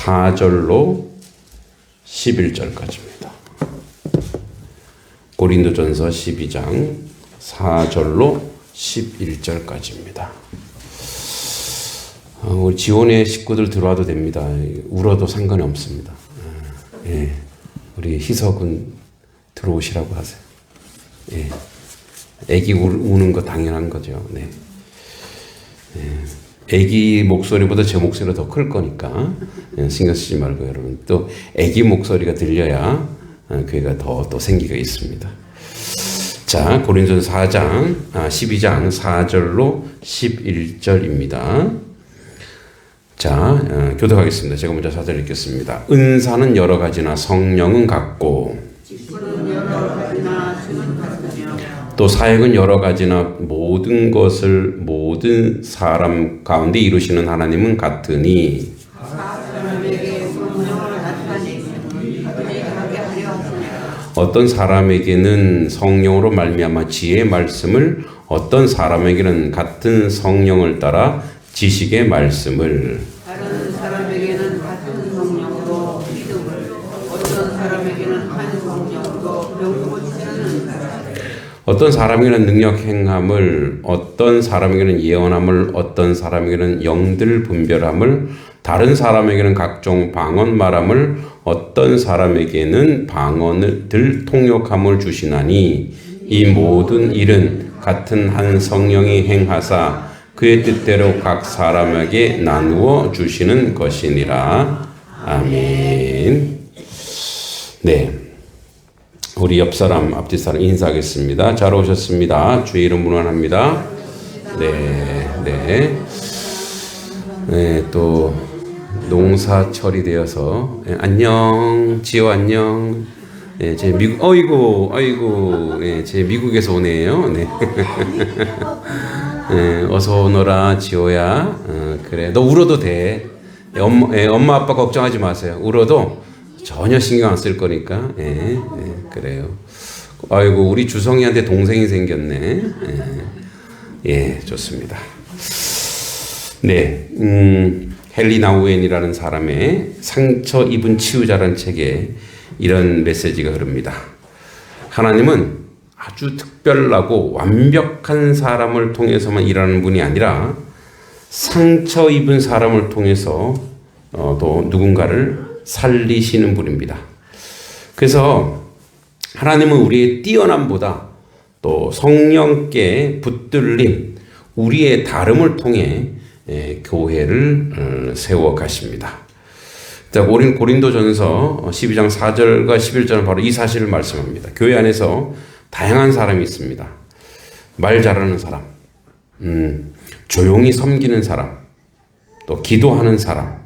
4절로 11절까지입니다. 고린도전서 12장 4절로 11절까지입니다. 우리 지원의 식구들 들어와도 됩니다. 울어도 상관이 없습니다. 예, 우리 희석은 들어오시라고 하세요. 예, 애기 우는 거 당연한 거죠. 네. 예, 애기 목소리보다 제 목소리가 더 클 거니까 신경 쓰지 말고 여러분 또 애기 목소리가 들려야 교회가 더 생기가 있습니다. 자, 고린도전서 12장 4절로 11절입니다. 자, 교독하겠습니다. 제가 먼저 4절 읽겠습니다. 은사는 여러 가지나 성령은 같고 또 사역은 여러 가지나 모든 것을 모든 사람 가운데 이루시는 하나님은 같으니 어떤 사람에게는 성령으로 말미암아 지혜의 말씀을 어떤 사람에게는 같은 성령을 따라 지식의 말씀을 다른 사람에게는 같은 성령으로 믿음을 어떤 사람에게는 한 성령으로 병을 주시는 어떤 사람에게는 능력 행함을 어떤 사람에게는 예언함을 어떤 사람에게는 영들 분별함을 다른 사람에게는 각종 방언 말함을 어떤 사람에게는 방언들 통역함을 주시나니 이 모든 일은 같은 한 성령이 행하사 그의 뜻대로 각 사람에게 나누어 주시는 것이니라. 아멘. 네. 우리 옆 사람, 앞뒤 사람 인사하겠습니다. 잘 오셨습니다. 주의 이름으로 합니다. 네. 또 농사철이 되어서 안녕, 지호 안녕. 제 미국 아이고, 제 미국에서 오네요. 네. 어서 오너라 지호야. 그래, 너 울어도 돼. 엄마 아빠 걱정하지 마세요. 울어도 전혀 신경 안 쓸 거니까. 그래요. 아이고, 우리 주성이한테 동생이 생겼네. 좋습니다. 네, 헨리 나우엔이라는 사람의 상처 입은 치유자라는 책에 이런 메시지가 흐릅니다. 하나님은 아주 특별하고 완벽한 사람을 통해서만 일하는 분이 아니라 상처 입은 사람을 통해서 또 누군가를 살리시는 분입니다. 그래서 하나님은 우리의 뛰어남보다 또 성령께 붙들린 우리의 다름을 통해 교회를 세워 가십니다. 고린도전서 12장 4절과 11절은 바로 이 사실을 말씀합니다. 교회 안에서 다양한 사람이 있습니다. 말 잘하는 사람, 조용히 섬기는 사람, 또 기도하는 사람,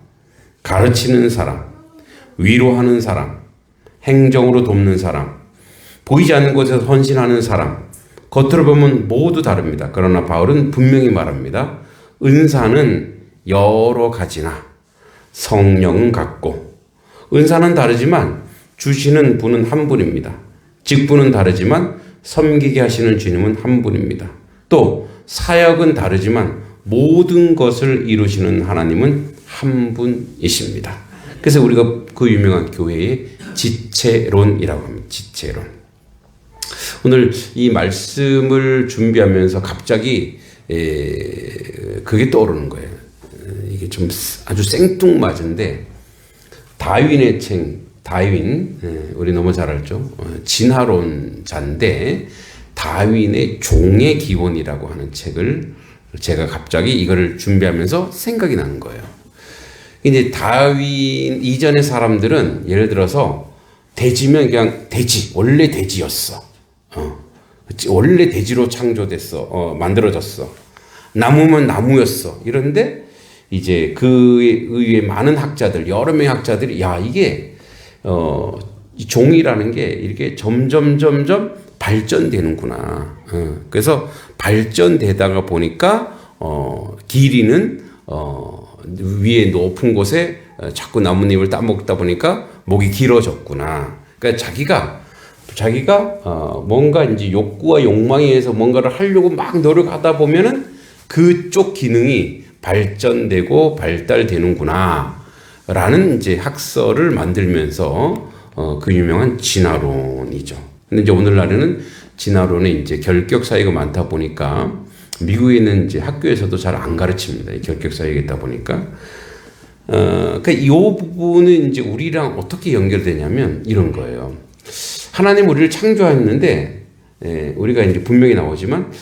가르치는 사람, 위로하는 사람, 행정으로 돕는 사람, 보이지 않는 곳에서 헌신하는 사람, 겉으로 보면 모두 다릅니다. 그러나 바울은 분명히 말합니다. 은사는 여러 가지나 성령은 같고, 은사는 다르지만 주시는 분은 한 분입니다. 직분은 다르지만 섬기게 하시는 주님은 한 분입니다. 또 사역은 다르지만 모든 것을 이루시는 하나님은 한 분이십니다. 그래서 우리가 그 유명한 교회의 지체론이라고 합니다. 지체론. 오늘 이 말씀을 준비하면서 갑자기 그게 떠오르는 거예요. 이게 좀 아주 생뚱맞은데 다윈의 책, 다윈 우리 너무 잘 알죠. 진화론자인데 다윈의 종의 기원이라고 하는 책을 제가 갑자기 이거를 준비하면서 생각이 난 거예요. 이제 다윈 이전의 사람들은 예를 들어서 돼지면 그냥 돼지, 원래 돼지였어. 원래 돼지로 창조됐어. 만들어졌어. 나무면 나무였어. 이런데 이제 그에 의해 많은 학자들, 여러 명의 학자들이 야, 이게 이 종이라는 게 이렇게 점점 발전되는구나. 그래서 발전되다가 보니까 길이는 위에 높은 곳에 자꾸 나뭇잎을 따먹다 보니까 목이 길어졌구나. 그러니까 자기가 뭔가 이제 욕구와 욕망에 의해서 뭔가를 하려고 막 노력하다 보면은 그쪽 기능이 발전되고 발달되는구나 라는 이제 학설을 만들면서 그 유명한 진화론이죠. 근데 이제 오늘날에는 진화론에 이제 결격 사유가 많다 보니까 미국에 있는 이제 학교에서도 잘 안 가르칩니다. 이 결격 사유가 있다 보니까. 그러니까 이 부분은 이제 우리랑 어떻게 연결되냐면 이런 거예요. 하나님 우리를 창조했는데, 우리가 이제 분명히 나오지만,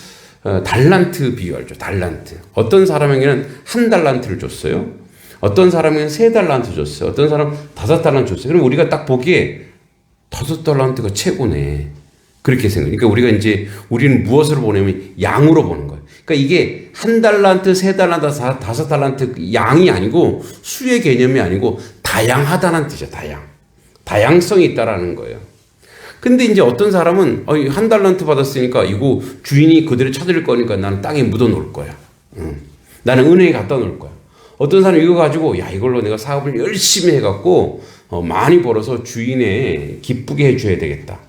달란트 비유 알죠? 달란트. 어떤 사람에게는 1달란트를 줬어요. 어떤 사람에게는 3달란트 줬어요. 어떤 사람은 5달란트 줬어요. 그럼 우리가 딱 보기에 5달란트가 최고네. 그렇게 생각해요. 그러니까 우리가 이제, 우리는 무엇으로 보냐면 양으로 보는 거예요. 그러니까 이게 1달란트, 3달란트, 5달란트 양이 아니고 수의 개념이 아니고 다양하다는 뜻이죠. 다양성이 있다라는 거예요. 근데 이제 어떤 사람은 1달란트 받았으니까 이거 주인이 그대로 찾을 거니까 나는 땅에 묻어 놓을 거야. 나는 은행에 갖다 놓을 거야. 어떤 사람은 이거 가지고 야 이걸로 내가 사업을 열심히 해갖고 많이 벌어서 주인에 기쁘게 해줘야 되겠다.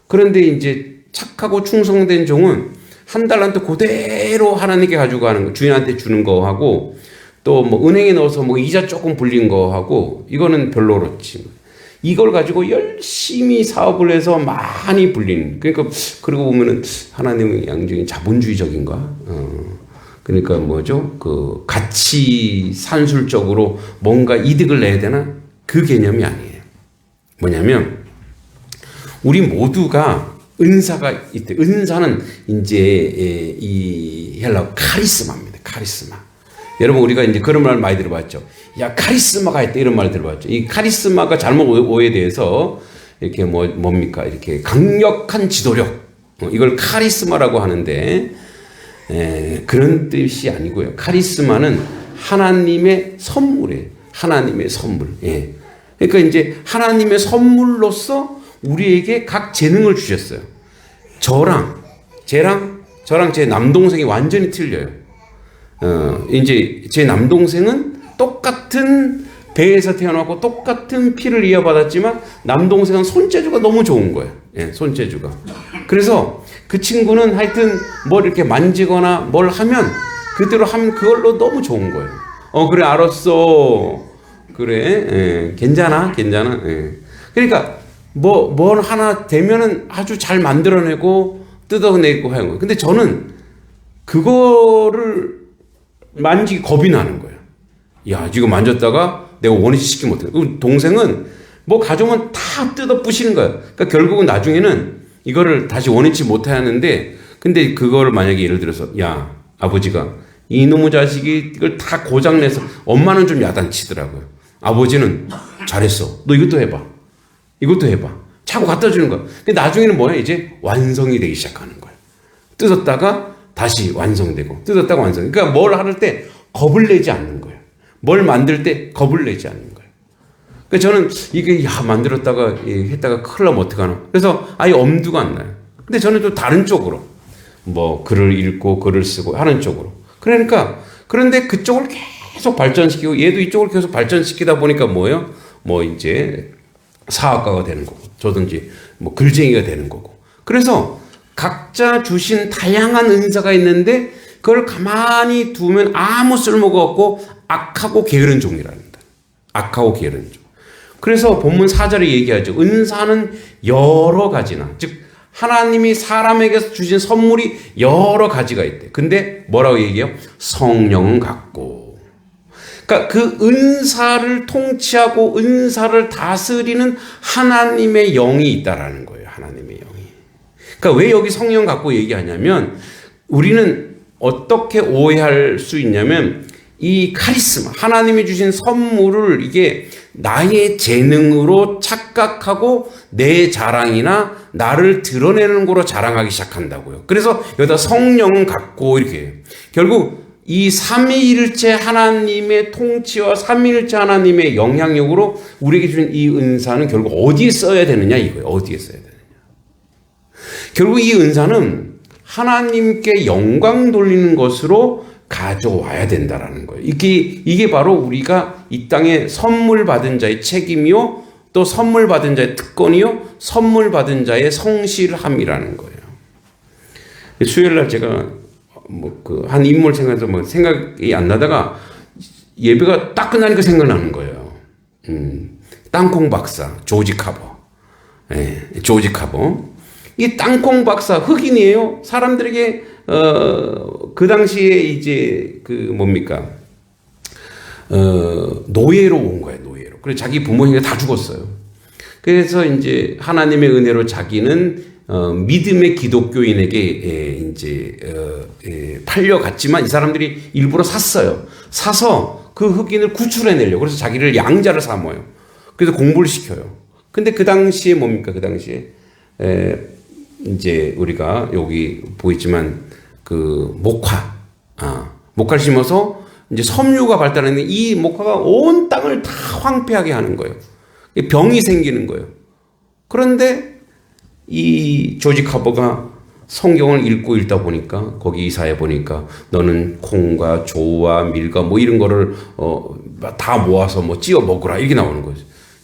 그런데 이제 착하고 충성된 종은 1달란트 그대로 하나님께 가지고 가는 거, 주인한테 주는 거 하고 또 뭐 은행에 넣어서 뭐 이자 조금 불린 거 하고 이거는 별로 그렇지. 이걸 가지고 열심히 사업을 해서 많이 불린. 그러니까 그러고 보면은 하나님은 양적인 자본주의적인가? 그러니까 뭐죠? 그 가치 산술적으로 뭔가 이득을 내야 되나? 그 개념이 아니에요. 뭐냐면 우리 모두가 은사가 있대. 은사는 이제 이 헬라어 카리스마입니다. 카리스마. 여러분 우리가 이제 그런 말 많이 들어봤죠. 야 카리스마가 있다 이런 말 들어봤죠. 이 카리스마가 잘못 오해돼서 이렇게 뭡니까 이렇게 강력한 지도력 이걸 카리스마라고 하는데 그런 뜻이 아니고요. 카리스마는 하나님의 선물이에요. 하나님의 선물. 예. 그러니까 이제 하나님의 선물로서 우리에게 각 재능을 주셨어요. 저랑 제 남동생이 완전히 틀려요. 이제 제 남동생은 똑같은 배에서 태어나고 똑같은 피를 이어받았지만 남동생은 손재주가 너무 좋은 거예요. 예, 손재주가. 그래서 그 친구는 하여튼 뭘 이렇게 만지거나 뭘 하면 그대로 하면 그걸로 너무 좋은 거예요. 그래 알았어. 그래. 예, 괜찮아. 예. 그러니까 뭘 하나 되면은 아주 잘 만들어내고 뜯어내고 하는 거예요. 근데 저는 그거를 만지기 겁이 나는 거예요. 야, 이거 만졌다가 내가 원위치 시키면 어떡해. 동생은 뭐 가져오면 다 뜯어 부시는 거예요. 그러니까 결국은 나중에는 이거를 다시 원위치 못 하는데, 근데 그거를 만약에 예를 들어서, 야, 아버지가 이놈의 자식이 이걸 다 고장내서, 엄마는 좀 야단치더라고요. 아버지는 잘했어. 너 이것도 해봐. 자꾸 갖다 주는 거야. 근데 나중에는 뭐야? 이제 완성이 되기 시작하는 거예요. 뜯었다가 다시 완성되고 뜯었다가 완성. 그러니까 뭘 할 때 겁을 내지 않는 거예요. 뭘 만들 때 겁을 내지 않는 거예요. 그러니까 저는 이게 만들었다가 했다가 큰일 나면 어떡하나. 그래서 아예 엄두가 안 나요. 근데 저는 또 다른 쪽으로 뭐 글을 읽고 글을 쓰고 하는 쪽으로. 그러니까 그런데 그쪽을 계속 발전시키고 얘도 이쪽을 계속 발전시키다 보니까 뭐예요? 뭐 이제 사학가가 되는 거고 저든지 뭐 글쟁이가 되는 거고. 그래서 각자 주신 다양한 은사가 있는데 그걸 가만히 두면 아무 쓸모가 없고 악하고 게으른 종이랍니다. 악하고 게으른 종. 그래서 본문 4절에 얘기하죠. 은사는 여러 가지나, 즉 하나님이 사람에게서 주신 선물이 여러 가지가 있대. 근데 뭐라고 얘기해요? 성령은 같고. 그러니까 그 은사를 통치하고 은사를 다스리는 하나님의 영이 있다라는 거예요. 하나님의 영이. 그러니까 왜 여기 성령 갖고 얘기하냐면 우리는 어떻게 오해할 수 있냐면 이 카리스마, 하나님이 주신 선물을 이게 나의 재능으로 착각하고 내 자랑이나 나를 드러내는 거로 자랑하기 시작한다고요. 그래서 여기다 성령은 갖고 이렇게 해요. 결국 이 삼위일체 하나님의 통치와 삼위일체 하나님의 영향력으로 우리에게 주신 이 은사는 결국 어디에 써야 되느냐 이거예요. 어디에 써야 되느냐. 결국 이 은사는 하나님께 영광 돌리는 것으로 가져와야 된다라는 거예요. 이게 바로 우리가 이 땅에 선물 받은 자의 책임이요, 또 선물 받은 자의 특권이요, 선물 받은 자의 성실함이라는 거예요. 수요일 날 제가 한 인물 생각해서 생각이 안 나다가 예배가 딱 끝나니까 생각나는 거예요. 땅콩 박사 조지 카버. 조지 카버. 이 땅콩 박사 흑인이에요. 사람들에게 그 당시에 이제 그 뭡니까 노예로 온 거예요. 노예로. 그래서 자기 부모님이 다 죽었어요. 그래서 이제 하나님의 은혜로 자기는 믿음의 기독교인에게 팔려갔지만 이 사람들이 일부러 샀어요. 사서 그 흑인을 구출해내려고. 그래서 자기를 양자를 삼아요. 그래서 공부를 시켜요. 근데 그 당시에 뭡니까? 그 당시에 이제 우리가 여기 보이지만 그 목화를 심어서 이제 섬유가 발달했는데 이 목화가 온 땅을 다 황폐하게 하는 거예요. 병이 생기는 거예요. 그런데 이 조지 카버가 성경을 읽다 보니까 거기 이사해 보니까 너는 콩과 조와 밀과 뭐 이런 거를 다 모아서 뭐 찌어 먹으라 이렇게 나오는 거예요.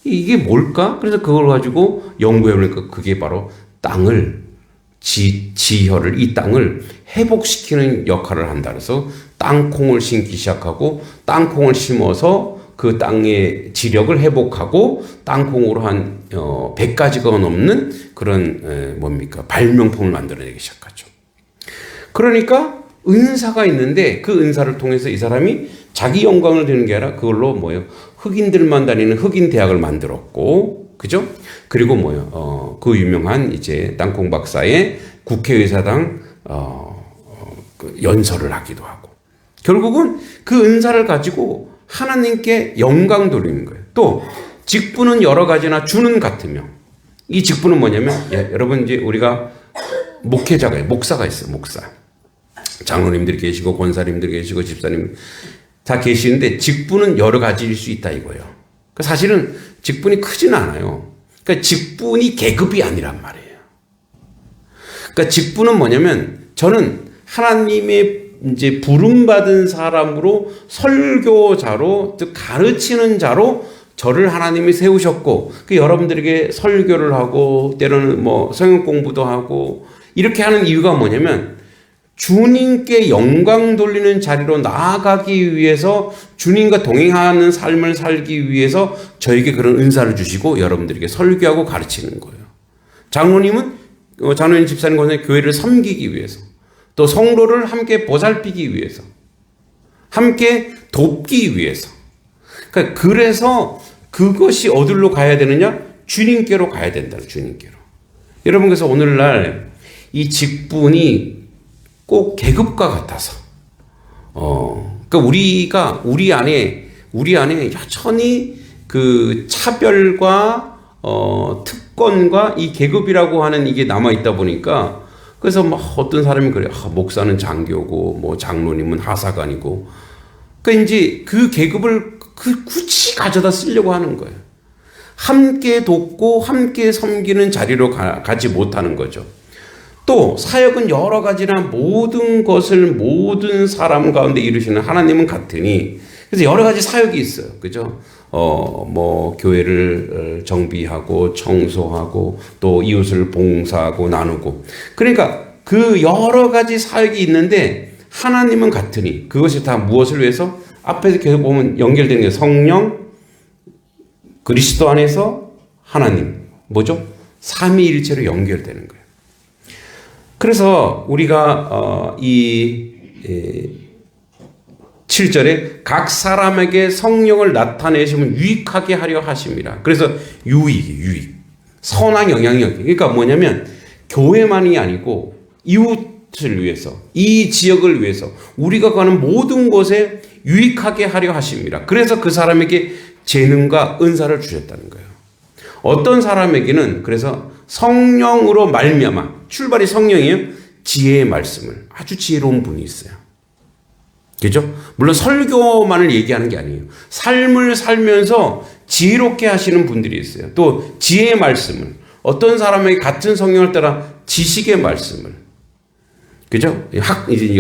이게 뭘까? 그래서 그걸 가지고 연구해 보니까 그게 바로 땅을 지혈을 이 땅을 회복시키는 역할을 한다. 그래서 땅콩을 심기 시작하고 땅콩을 심어서 그 땅의 지력을 회복하고 땅콩으로 한 100가지가 넘는 그런 뭡니까 발명품을 만들어내기 시작하죠. 그러니까 은사가 있는데 그 은사를 통해서 이 사람이 자기 영광을 드는 게 아니라 그걸로 뭐예요? 흑인들만 다니는 흑인 대학을 만들었고, 그죠? 그리고 뭐예요? 그 유명한 이제 땅콩 박사의 국회의사당 그 연설을 하기도 하고, 결국은 그 은사를 가지고 하나님께 영광 돌리는 거예요. 또 직분은 여러 가지나 주는 같으며, 이 직분은 뭐냐면 여러분 이제 우리가 목회자가 목사가 있어요. 목사. 장로님들이 계시고 권사님들이 계시고 집사님 다 계시는데 직분은 여러 가지일 수 있다 이거예요. 사실은 직분이 크지는 않아요. 그러니까 직분이 계급이 아니란 말이에요. 그러니까 직분은 뭐냐면 저는 하나님의 이제 부름받은 사람으로 설교자로 즉 가르치는 자로 저를 하나님이 세우셨고 그 여러분들에게 설교를 하고 때로는 뭐 성경 공부도 하고 이렇게 하는 이유가 뭐냐면 주님께 영광 돌리는 자리로 나아가기 위해서 주님과 동행하는 삶을 살기 위해서 저에게 그런 은사를 주시고 여러분들에게 설교하고 가르치는 거예요. 장로님 집사님 권사님 교회를 섬기기 위해서 또 성도를 함께 보살피기 위해서 함께 돕기 위해서 그러니까 그래서 그것이 어디로 가야 되느냐? 주님께로 가야 된다. 주님께로. 여러분 그래서 오늘날 이 직분이 꼭 계급과 같아서 그러니까 우리 안에 여전히 그 차별과 특권과 이 계급이라고 하는 이게 남아 있다 보니까 그래서 막 어떤 사람이 그래요. 목사는 장교고 뭐 장로님은 하사관이고 그러니까 이제 그 계급을 굳이 가져다 쓰려고 하는 거예요. 함께 돕고 함께 섬기는 자리로 가지 못하는 거죠. 또 사역은 여러 가지나 모든 것을 모든 사람 가운데 이루시는 하나님은 같으니 그래서 여러 가지 사역이 있어요. 그죠? 뭐 교회를 정비하고 청소하고 또 이웃을 봉사하고 나누고 그러니까 그 여러 가지 사역이 있는데 하나님은 같으니 그것이 다 무엇을 위해서 앞에서 계속 보면 연결되는 게 성령 그리스도 안에서 하나님 뭐죠? 삼위일체로 연결되는 거예요. 그래서 우리가 이 7절에 각 사람에게 성령을 나타내시면 유익하게 하려 하심이라. 그래서 유익 선한 영향력. 그러니까 뭐냐면 교회만이 아니고 이웃을 위해서 이 지역을 위해서 우리가 가는 모든 곳에 유익하게 하려 하심이라. 그래서 그 사람에게 재능과 은사를 주셨다는 거예요. 어떤 사람에게는 그래서 성령으로 말미암아 출발이 성령이에요. 지혜의 말씀을 아주 지혜로운 분이 있어요. 그죠? 물론 설교만을 얘기하는 게 아니에요. 삶을 살면서 지혜롭게 하시는 분들이 있어요. 또 지혜의 말씀을 어떤 사람에게 같은 성령을 따라 지식의 말씀을 그죠?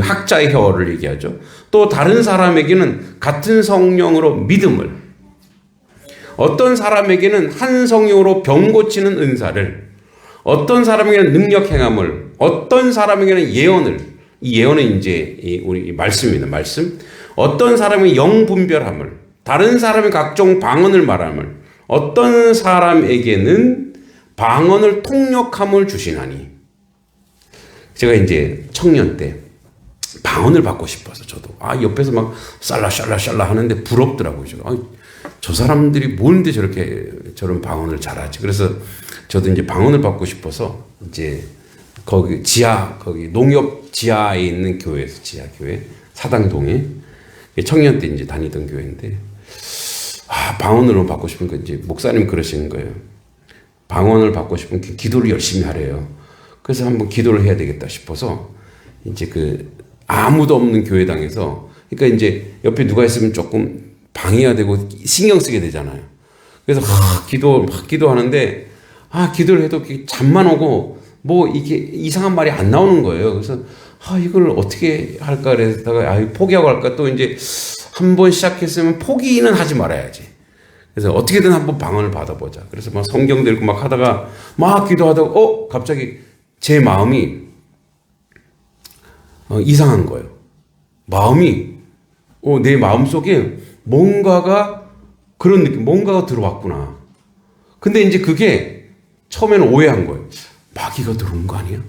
학자의 혀를 얘기하죠. 또 다른 사람에게는 같은 성령으로 믿음을 어떤 사람에게는 한 성령으로 병 고치는 은사를 어떤 사람에게는 능력 행함을 어떤 사람에게는 예언을 이 예언은 이제 우리 말씀입니다. 말씀 어떤 사람에게 영 분별함을 다른 사람의 각종 방언을 말함을 어떤 사람에게는 방언을 통역함을 주시나니. 제가 이제 청년 때 방언을 받고 싶어서 저도 옆에서 막 샬라샬라샬라 하는데 부럽더라고요. 저 사람들이 뭔데 저렇게 저런 방언을 잘하지. 그래서 저도 이제 방언을 받고 싶어서 이제 거기 농협 지하에 있는 교회에서 지하 교회 사당동에 청년 때 이제 다니던 교회인데 방언으로 받고 싶으니까 이제 목사님 그러시는 거예요. 방언을 받고 싶으면 기도를 열심히 하래요. 그래서 한번 기도를 해야 되겠다 싶어서 이제 아무도 없는 교회당에서 그러니까 이제 옆에 누가 있으면 조금 방해가 되고 신경 쓰게 되잖아요. 그래서 기도하는데 기도를 해도 잠만 오고 뭐 이게 이상한 말이 안 나오는 거예요. 그래서 이걸 어떻게 할까 그래서다가 포기하고 할까 또 이제 한 번 시작했으면 포기는 하지 말아야지. 그래서 어떻게든 한번 방언을 받아보자. 그래서 막 성경도 읽고 막 하다가 막 기도하다가 갑자기 제 마음이 이상한 거예요. 마음이 내 마음 속에 뭔가가 그런 느낌, 뭔가가 들어왔구나. 근데 이제 그게 처음에는 오해한 거예요. 마귀가 들어온 거 아니야?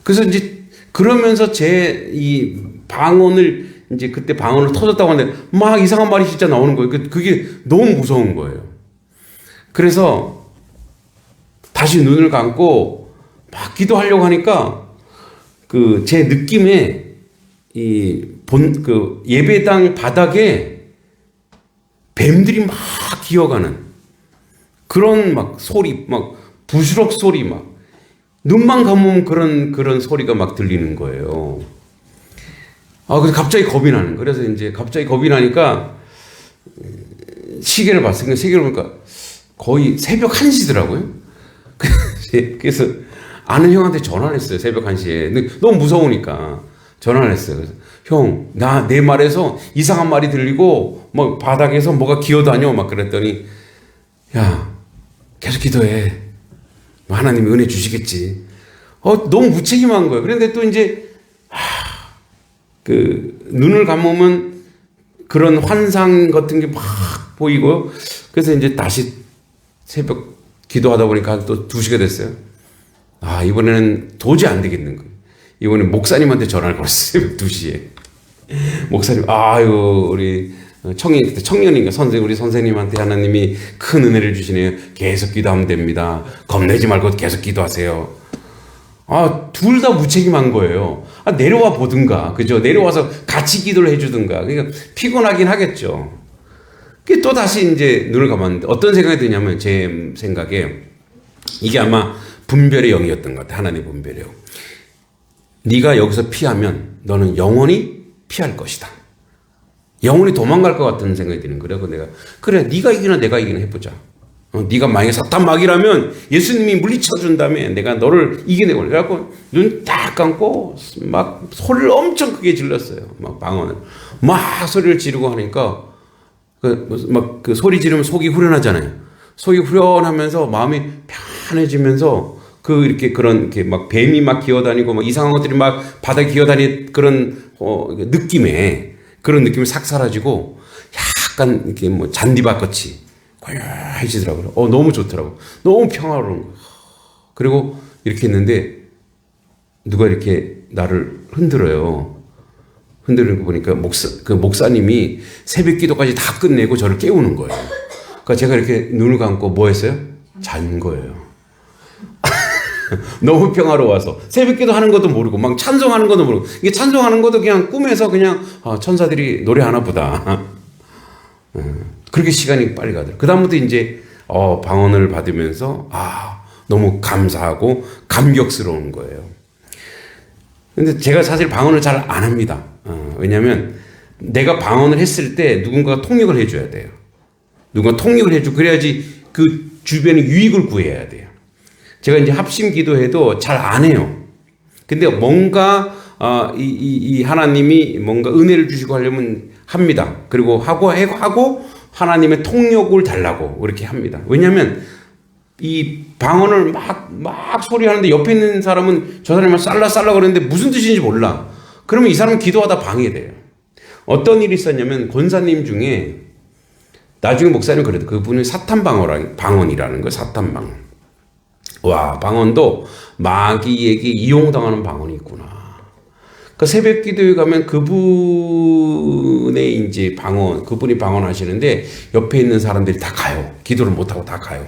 그래서 이제 그러면서 제 이 방언을 이제 그때 방언을 터졌다고 하는데 막 이상한 말이 진짜 나오는 거예요. 그게 너무 무서운 거예요. 그래서 다시 눈을 감고 막 기도하려고 하니까 제 느낌에 예배당 바닥에 뱀들이 막 기어가는 그런 막 소리, 막 부스럭 소리, 막 눈만 감으면 그런 소리가 막 들리는 거예요. 그래서 갑자기 겁이 나는 거예요. 그래서 이제 갑자기 겁이 나니까 시계를 봤어요. 시계를 보니까 거의 새벽 1시더라고요. 그래서 아는 형한테 전화를 했어요. 새벽 1시에. 근데 너무 무서우니까 전화를 했어요. 그래서 형, 내 말에서 이상한 말이 들리고 뭐 바닥에서 뭐가 기어다녀 막 그랬더니 야, 계속 기도해. 하나님이 은혜 주시겠지. 너무 무책임한 거예요. 그런데 또 이제 눈을 감으면 그런 환상 같은 게 막 보이고 그래서 이제 다시 새벽 기도하다 보니까 또 2시가 됐어요. 이번에는 도저히 안 되겠는 거예요. 이번에 목사님한테 전화를 걸었어요. 2시에. 목사님, 우리 청년인가 우리 선생님한테 하나님이 큰 은혜를 주시네요. 계속 기도하면 됩니다. 겁내지 말고 계속 기도하세요. 둘 다 무책임한 거예요. 내려와 보든가, 그죠? 내려와서 같이 기도를 해주든가. 그러니까 피곤하긴 하겠죠. 또 다시 이제 눈을 감았는데 어떤 생각이 드냐면 제 생각에 이게 아마 분별의 영이었던 것 같아. 하나님의 분별의 영. 네가 여기서 피하면 너는 영원히 피할 것이다. 영원히 도망갈 것 같은 생각이 드는 거예요. 그래 네가 이기나 내가 이기나 해보자. 네가 만약에 사탄 마귀라면 예수님이 물리쳐 다음에 내가 너를 이겨내고 그래갖고 눈 딱 감고 막 소리를 엄청 크게 질렀어요. 막 방언을 막 소리를 지르고 하니까 그 소리 지르면 속이 후련하잖아요. 속이 후련하면서 마음이 편해지면서 이렇게 막 뱀이 막 기어다니고 막 이상한 것들이 막 바닥에 기어다니는 그런 그런 느낌이 싹 사라지고 약간 이렇게 뭐 잔디밭같이 고요해지더라고요. 너무 좋더라고. 너무 평화로운 거예요. 그리고 이렇게 했는데 누가 이렇게 나를 흔들어요. 흔들는 거 보니까 목사님이 새벽 기도까지 다 끝내고 저를 깨우는 거예요. 그러니까 제가 이렇게 눈을 감고 뭐 했어요? 잔 거예요. 너무 평화로워서 새벽 기도 하는 것도 모르고 막 찬송하는 것도 모르고 이게 찬송하는 것도 그냥 꿈에서 그냥 천사들이 노래하나 보다. 그렇게 시간이 빨리 가더라고요. 그 다음부터 이제 방언을 받으면서 너무 감사하고 감격스러운 거예요. 근데 제가 사실 방언을 잘 안 합니다. 왜냐하면 내가 방언을 했을 때 누군가가 통역을 해줘야 돼요. 누군가 통역을 해주고 그래야지 그 주변에 유익을 구해야 돼요. 제가 이제 합심 기도해도 잘 안 해요. 근데 뭔가 이 하나님이 뭔가 은혜를 주시고 하려면 합니다. 그리고 하고 하나님의 통역을 달라고 그렇게 합니다. 왜냐하면 이 방언을 막 소리하는데 옆에 있는 사람은 저 사람을 쌀라 그러는데 무슨 뜻인지 몰라. 그러면 이 사람은 기도하다 방해돼요. 어떤 일이 있었냐면 권사님 중에 나중에 목사님 그래도 그분이 사탄 방언이라는 거예요. 사탄 방언. 와, 방언도 마귀에게 이용당하는 방언이 있구나. 그 새벽 기도에 가면 그분의 이제 그분이 방언하시는데 옆에 있는 사람들이 다 가요. 기도를 못하고 다 가요.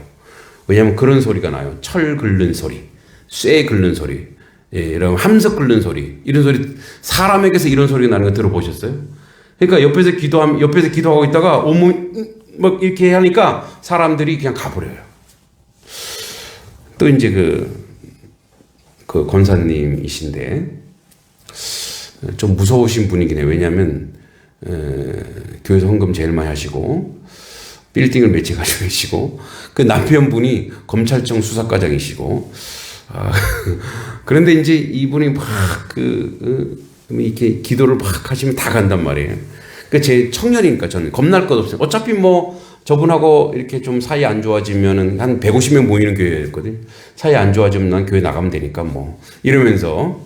왜냐하면 그런 소리가 나요. 철 긁는 소리, 쇠 긁는 소리, 이런 함석 긁는 소리, 이런 소리, 사람에게서 이런 소리가 나는 거 들어보셨어요? 그러니까 옆에서 기도하고 있다가 온몸 막 이렇게 하니까 사람들이 그냥 가버려요. 또 이제 그 권사님이신데 좀 무서우신 분이긴 해요. 왜냐하면 교회에서 헌금 제일 많이 하시고 빌딩을 몇 채 가지고 계시고 그 남편분이 검찰청 수사과장이시고 그런데 이제 이분이 막 이렇게 기도를 막 하시면 다 간단 말이에요. 그 제 청년이니까 저는 겁날 것 없어요. 어차피 뭐 저분하고 이렇게 좀 사이 안 좋아지면은 한 150명 모이는 교회였거든요. 사이 안 좋아지면 난 교회 나가면 되니까 뭐 이러면서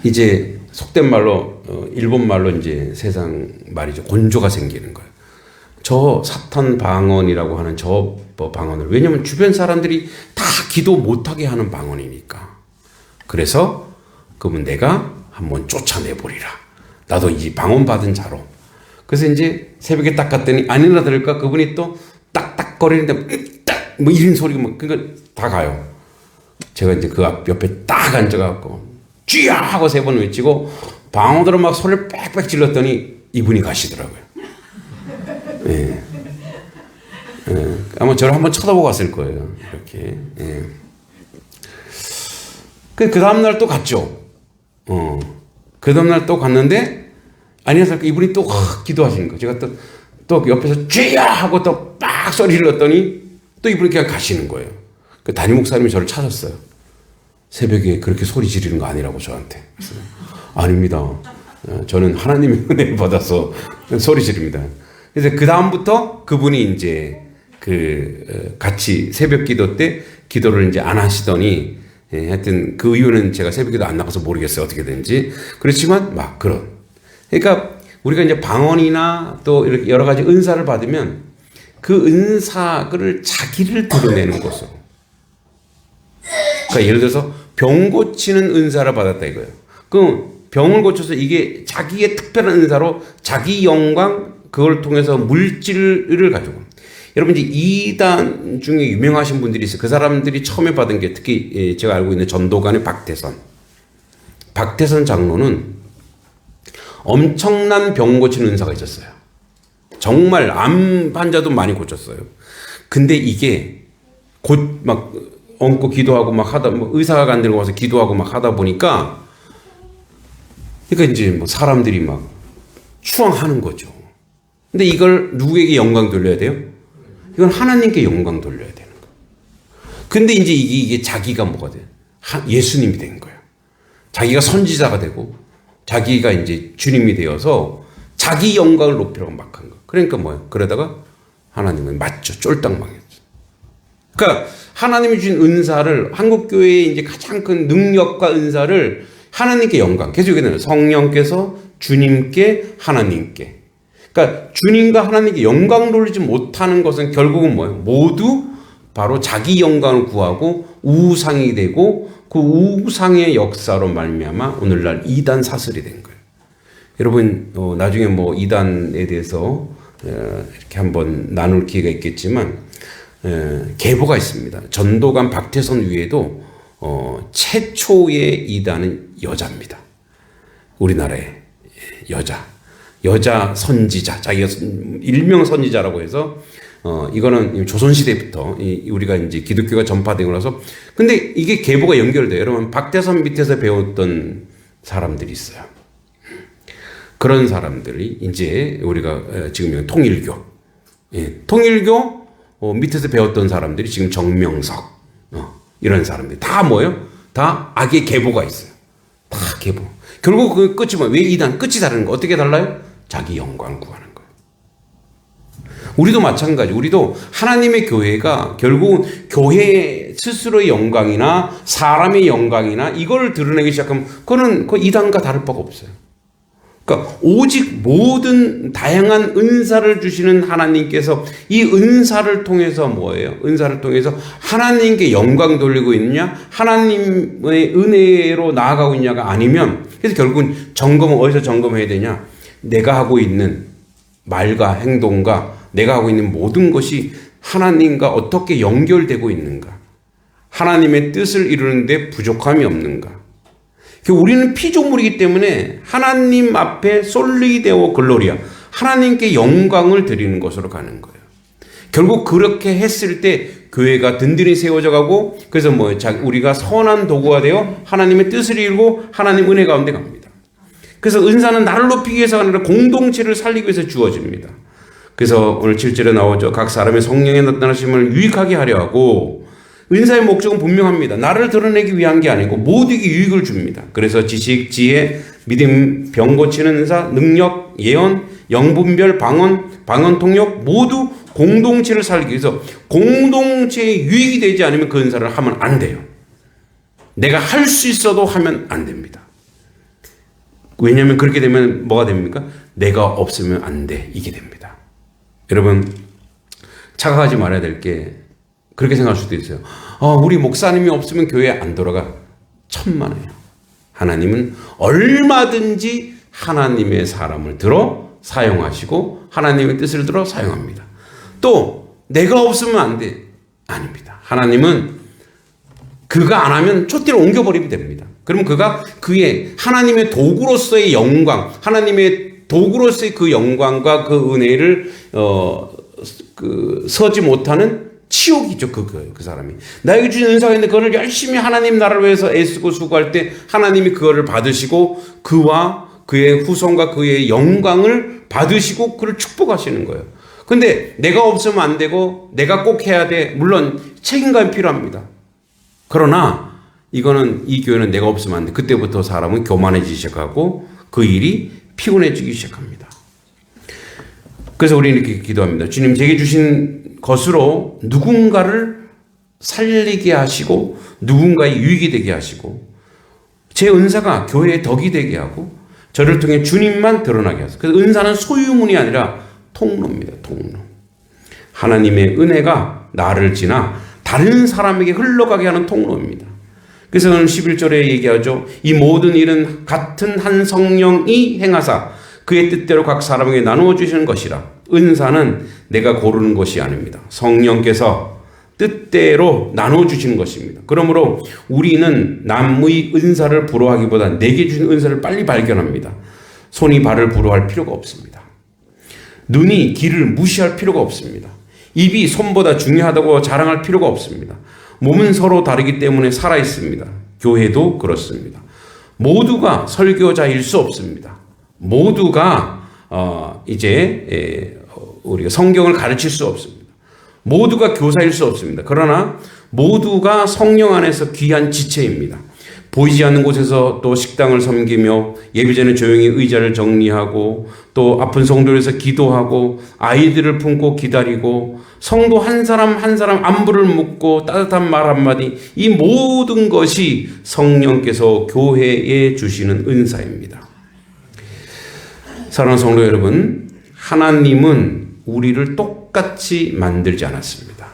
이제 속된 말로 일본 말로 이제 세상 말이죠. 곤조가 생기는 거예요. 저 사탄 방언이라고 하는 저 방언을 왜냐면 주변 사람들이 다 기도 못하게 하는 방언이니까. 그래서 그러면 내가 한번 쫓아내버리라. 나도 이 방언 받은 자로. 그래서 이제 새벽에 딱 갔더니 아니나 들을까 그분이 또 딱딱거리는데 딱 뭐 이런 소리가 뭐 그러니까 다 가요. 제가 이제 그 옆에 딱 앉아갖고 쥐야 하고 3번 외치고 방언으로 막 소리를 빽빽 질렀더니 이분이 가시더라고요. 예. 아마 저를 한번 쳐다보고 갔을 거예요. 이렇게. 예. 그 다음날 또 갔죠. 그 다음날 또 갔는데 아니었을까 이분이 또 기도하시는 거예요. 제가 또 옆에서 쥐야 하고 또 빡 소리를 넣었더니 또 이분이 그냥 가시는 거예요. 그 담임 목사님이 저를 찾았어요. 새벽에 그렇게 소리 지르는 거 아니라고 저한테. 그래서, 아닙니다. 저는 하나님의 은혜를 받아서 소리 지릅니다. 그래서 그 다음부터 그분이 이제 같이 새벽 기도 때 기도를 이제 안 하시더니 하여튼 그 이유는 제가 새벽 기도 안 나가서 모르겠어요. 어떻게 된지. 그렇지만 막 그러니까 우리가 이제 방언이나 또 이렇게 여러 가지 은사를 받으면 그 은사를 자기를 드러내는 것으로. 그러니까 예를 들어서 병 고치는 은사를 받았다 이거예요. 그 병을 고쳐서 이게 자기의 특별한 은사로 자기 영광 그걸 통해서 물질을 가지고. 여러분 이제 이단 중에 유명하신 분들이 있어요. 그 사람들이 처음에 받은 게 특히 제가 알고 있는 전도관의 박태선 장로는 엄청난 병 고치는 은사가 있었어요. 정말 암 환자도 많이 고쳤어요. 근데 이게 곧 막 얹고 기도하고 막 하다 뭐 의사가 안 들고 와서 기도하고 막 하다 보니까 그러니까 이제 뭐 사람들이 막 추앙하는 거죠. 근데 이걸 누구에게 영광 돌려야 돼요? 이건 하나님께 영광 돌려야 되는 거예요. 근데 이제 이게 자기가 뭐가 돼요? 예수님이 된 거예요. 자기가 선지자가 되고 자기가 이제 주님이 되어서 자기 영광을 높이라고 막 한 거. 그러니까 뭐예요? 그러다가 하나님은 맞죠. 쫄딱 망했죠. 그러니까 하나님이 주신 은사를 한국교회의 이제 가장 큰 능력과 은사를 하나님께 영광. 계속 얘기하는 성령께서 주님께 하나님께. 그러니까 주님과 하나님께 영광 돌리지 못하는 것은 결국은 뭐예요? 모두 바로 자기 영광을 구하고 우상이 되고 그 우상의 역사로 말미암아 오늘날 이단 사슬이 된 거예요. 여러분 나중에 뭐 이단에 대해서 이렇게 한번 나눌 기회가 있겠지만 계보가 있습니다. 전도관 박태선 위에도 최초의 이단은 여자입니다. 우리나라의 여자 선지자, 자기가 일명 선지자라고 해서 이거는 조선시대부터 우리가 이제 기독교가 전파되고 나서 근데 이게 계보가 연결돼요. 여러분 박태선 밑에서 배웠던 사람들이 있어요. 그런 사람들이 이제 우리가 지금 통일교, 통일교 밑에서 배웠던 사람들이 지금 정명석 이런 사람들이 다 뭐예요? 다 악의 계보가 있어요. 다 계보. 결국 그 끝이 뭐예요? 왜 이단 끝이 다른 거? 어떻게 달라요? 자기 영광 구하는 거예요. 우리도 마찬가지. 우리도 하나님의 교회가 결국은 교회 스스로의 영광이나 사람의 영광이나 이걸 드러내기 시작하면 그거는 그 이단과 다를 바가 없어요. 그러니까 오직 모든 다양한 은사를 주시는 하나님께서 이 은사를 통해서 뭐예요? 은사를 통해서 하나님께 영광 돌리고 있느냐? 하나님의 은혜로 나아가고 있냐가 아니면, 그래서 결국은 점검은 어디서 점검해야 되냐? 내가 하고 있는 말과 행동과 내가 하고 있는 모든 것이 하나님과 어떻게 연결되고 있는가? 하나님의 뜻을 이루는데 부족함이 없는가? 우리는 피조물이기 때문에 하나님 앞에 솔리데오 글로리아, 하나님께 영광을 드리는 것으로 가는 거예요. 결국 그렇게 했을 때 교회가 든든히 세워져 가고, 그래서 우리가 선한 도구가 되어 하나님의 뜻을 이루고 하나님 은혜 가운데 갑니다. 그래서 은사는 나를 높이기 위해서가 아니라 공동체를 살리기 위해서 주어집니다. 그래서 오늘 7절에 나오죠. 각 사람의 성령의 나타나심을 유익하게 하려 하고, 은사의 목적은 분명합니다. 나를 드러내기 위한 게 아니고 모두에게 유익을 줍니다. 그래서 지식, 지혜, 믿음, 병 고치는 은사, 능력, 예언, 영분별, 방언 통역 모두 공동체를 살기 위해서 공동체에 유익이 되지 않으면 그 은사를 하면 안 돼요. 내가 할 수 있어도 하면 안 됩니다. 왜냐하면 그렇게 되면 뭐가 됩니까? 내가 없으면 안 돼. 이게 됩니다. 여러분, 착각하지 말아야 될 게, 그렇게 생각할 수도 있어요. 우리 목사님이 없으면 교회 안 돌아가. 천만에요. 하나님은 얼마든지 하나님의 사람을 들어 사용하시고 하나님의 뜻을 들어 사용합니다. 또 내가 없으면 안 돼. 아닙니다. 하나님은 그가 안 하면 촛대를 옮겨버리면 됩니다. 그러면 그가 그의 하나님의 도구로서의 영광, 하나님의 도구로서의 그 영광과 그 은혜를 서지 못하는 치욕이죠. 그 사람이. 나에게 주신 은사가 있는데 그거를 열심히 하나님 나라를 위해서 애쓰고 수고할 때 하나님이 그거를 받으시고 그와 그의 후손과 그의 영광을 받으시고 그를 축복하시는 거예요. 근데 내가 없으면 안 되고 내가 꼭 해야 돼. 물론 책임감이 필요합니다. 그러나 이거는, 이 교회는 내가 없으면 안 돼. 그때부터 사람은 교만해지기 시작하고 그 일이 피곤해지기 시작합니다. 그래서 우리는 이렇게 기도합니다. 주님, 제게 주신 것으로 누군가를 살리게 하시고 누군가의 유익이 되게 하시고 제 은사가 교회의 덕이 되게 하고 저를 통해 주님만 드러나게 하소서. 그래서 은사는 소유문이 아니라 통로입니다. 통로. 하나님의 은혜가 나를 지나 다른 사람에게 흘러가게 하는 통로입니다. 그래서 오늘 11절에 얘기하죠. 이 모든 일은 같은 한 성령이 행하사 그의 뜻대로 각 사람에게 나누어 주시는 것이라. 은사는 내가 고르는 것이 아닙니다. 성령께서 뜻대로 나누어 주시는 것입니다. 그러므로 우리는 남의 은사를 부러워하기보다 내게 주신 은사를 빨리 발견합니다. 손이 발을 부러워할 필요가 없습니다. 눈이 귀를 무시할 필요가 없습니다. 입이 손보다 중요하다고 자랑할 필요가 없습니다. 몸은 서로 다르기 때문에 살아 있습니다. 교회도 그렇습니다. 모두가 설교자일 수 없습니다. 모두가 우리가 성경을 가르칠 수 없습니다. 모두가 교사일 수 없습니다. 그러나 모두가 성령 안에서 귀한 지체입니다. 보이지 않는 곳에서 또 식당을 섬기며 예배전에 조용히 의자를 정리하고 또 아픈 성도에서 기도하고 아이들을 품고 기다리고 성도 한 사람 한 사람 안부를 묻고 따뜻한 말 한마디, 이 모든 것이 성령께서 교회에 주시는 은사입니다. 사랑하는 성도 여러분, 하나님은 우리를 똑같이 만들지 않았습니다.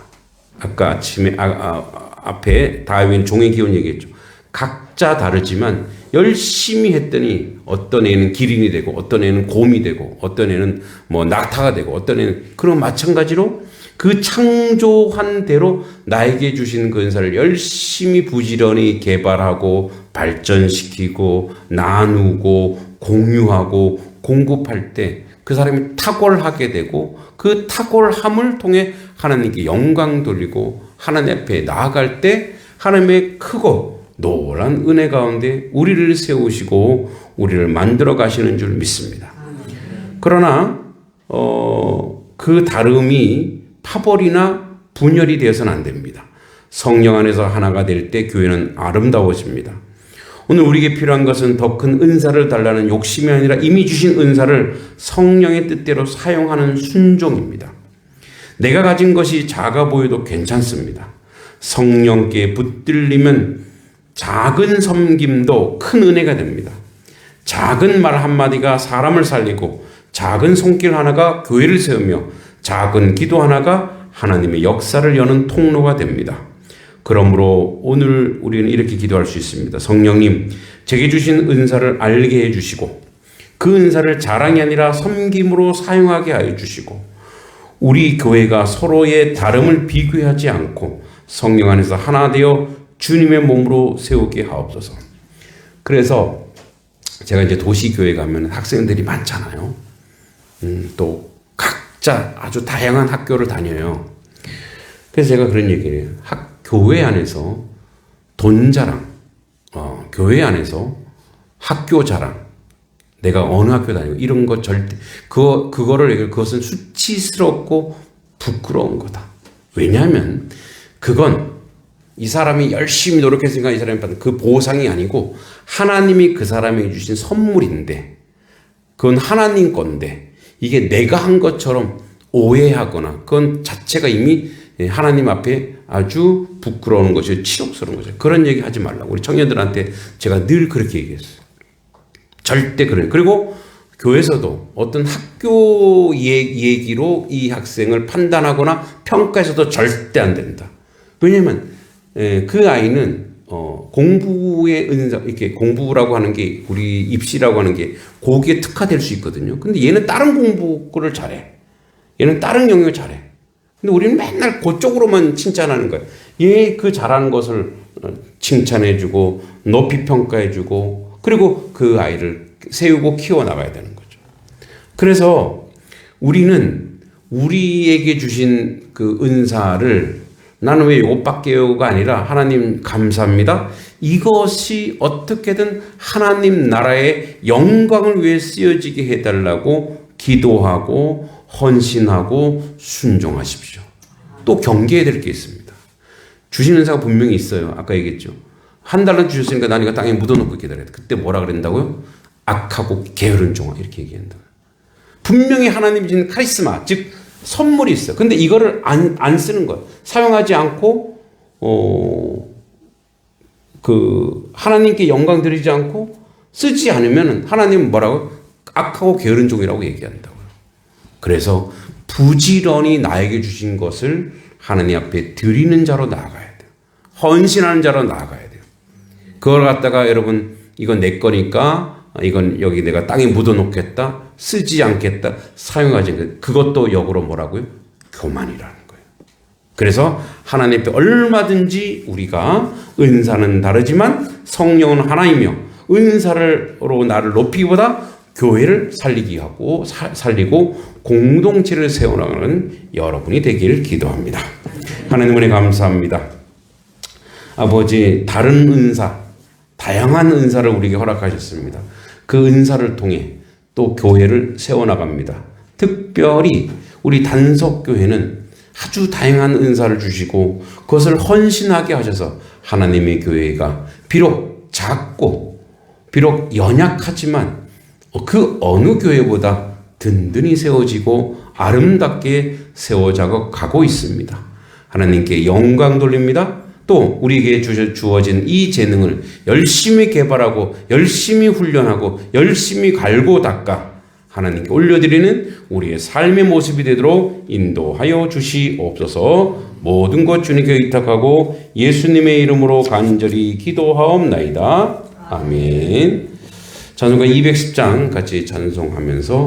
아까 아침에 앞에 다윈 종의 기원 얘기했죠. 각자 다르지만 열심히 했더니 어떤 애는 기린이 되고 어떤 애는 곰이 되고 어떤 애는 낙타가 되고 어떤 애는, 그런 마찬가지로 그 창조한 대로 나에게 주신 그 은사를 열심히 부지런히 개발하고 발전시키고 나누고 공유하고 공급할 때 그 사람이 탁월하게 되고 그 탁월함을 통해 하나님께 영광 돌리고 하나님 앞에 나아갈 때 하나님의 크고 노란 은혜 가운데 우리를 세우시고 우리를 만들어 가시는 줄 믿습니다. 그러나 그 다름이 파벌이나 분열이 되어서는 안 됩니다. 성령 안에서 하나가 될 때 교회는 아름다워집니다. 오늘 우리에게 필요한 것은 더 큰 은사를 달라는 욕심이 아니라 이미 주신 은사를 성령의 뜻대로 사용하는 순종입니다. 내가 가진 것이 작아 보여도 괜찮습니다. 성령께 붙들리면 작은 섬김도 큰 은혜가 됩니다. 작은 말 한마디가 사람을 살리고 작은 손길 하나가 교회를 세우며 작은 기도 하나가 하나님의 역사를 여는 통로가 됩니다. 그러므로 오늘 우리는 이렇게 기도할 수 있습니다. 성령님, 제게 주신 은사를 알게 해주시고 그 은사를 자랑이 아니라 섬김으로 사용하게 하여 주시고 우리 교회가 서로의 다름을 비교하지 않고 성령 안에서 하나 되어 주님의 몸으로 세우게 하옵소서. 그래서 제가 이제 도시교회 가면 학생들이 많잖아요. 또 각자 아주 다양한 학교를 다녀요. 그래서 제가 그런 얘기를 해요. 교회 안에서 돈 자랑, 교회 안에서 학교 자랑, 내가 어느 학교 다니고 이런 거 절대 그것은 수치스럽고 부끄러운 거다. 왜냐하면 그건 이 사람이 열심히 노력했으니까 이 사람이 받은 그 보상이 아니고 하나님이 그 사람에게 주신 선물인데 그건 하나님 건데 이게 내가 한 것처럼 오해하거나 그건 자체가 이미 하나님 앞에 아주 부끄러운 것이 치욕스러운 거죠. 그런 얘기 하지 말라고 우리 청년들한테 제가 늘 그렇게 얘기했어요. 절대 그래. 그리고 교회에서도 어떤 학교 얘기로 이 학생을 판단하거나 평가해서도 절대 안 된다. 왜냐하면 그 아이는 공부의 은사, 이렇게 공부라고 하는 게 우리 입시라고 하는 게 거기에 특화될 수 있거든요. 근데 얘는 다른 공부를 잘해. 얘는 다른 영역을 잘해. 근데 우리는 맨날 그쪽으로만 칭찬하는 거예요. 얘 그 잘하는 것을 칭찬해주고 높이 평가해주고 그리고 그 아이를 세우고 키워나가야 되는 거죠. 그래서 우리는 우리에게 주신 그 은사를 나는 왜 이것밖에요가 아니라 하나님 감사합니다. 이것이 어떻게든 하나님 나라의 영광을 위해 쓰여지게 해달라고 기도하고 헌신하고 순종하십시오. 또 경계해야 될 게 있습니다. 주신 은사가 분명히 있어요. 아까 얘기했죠. 한 달러 주셨으니까 난 이거 땅에 묻어놓고 기다려야 돼. 그때 뭐라 그랬다고요? 악하고 게으른 종아 이렇게 얘기한다. 분명히 하나님이 주신 카리스마 즉 선물이 있어. 근데 이거를 안 쓰는 거야. 사용하지 않고 그 하나님께 영광 드리지 않고 쓰지 않으면 하나님은 뭐라고? 악하고 게으른 종이라고 얘기한다고요. 그래서 부지런히 나에게 주신 것을 하나님 앞에 드리는 자로 나아가야 돼요. 헌신하는 자로 나아가야 돼요. 그걸 갖다가 여러분 이건 내 거니까 이건 여기 내가 땅에 묻어놓겠다. 쓰지 않겠다. 사용하지 않겠다. 그것도 역으로 뭐라고요? 교만이라는 거예요. 그래서 하나님 앞에 얼마든지 우리가 은사는 다르지만 성령은 하나이며 은사로 나를 높이기보다 교회를 살리고 공동체를 세워나가는 여러분이 되기를 기도합니다. 하나님 은혜 감사합니다. 아버지 다른 은사 다양한 은사를 우리에게 허락하셨습니다. 그 은사를 통해 또 교회를 세워나갑니다. 특별히 우리 단석교회는 아주 다양한 은사를 주시고 그것을 헌신하게 하셔서 하나님의 교회가 비록 작고 비록 연약하지만 그 어느 교회보다 든든히 세워지고 아름답게 세워져 가고 있습니다. 하나님께 영광 돌립니다. 또 우리에게 주어진 이 재능을 열심히 개발하고 열심히 훈련하고 열심히 갈고 닦아 하나님께 올려드리는 우리의 삶의 모습이 되도록 인도하여 주시옵소서. 모든 것 주님께 의탁하고 예수님의 이름으로 간절히 기도하옵나이다. 아멘. 찬송가 210장 같이 찬송하면서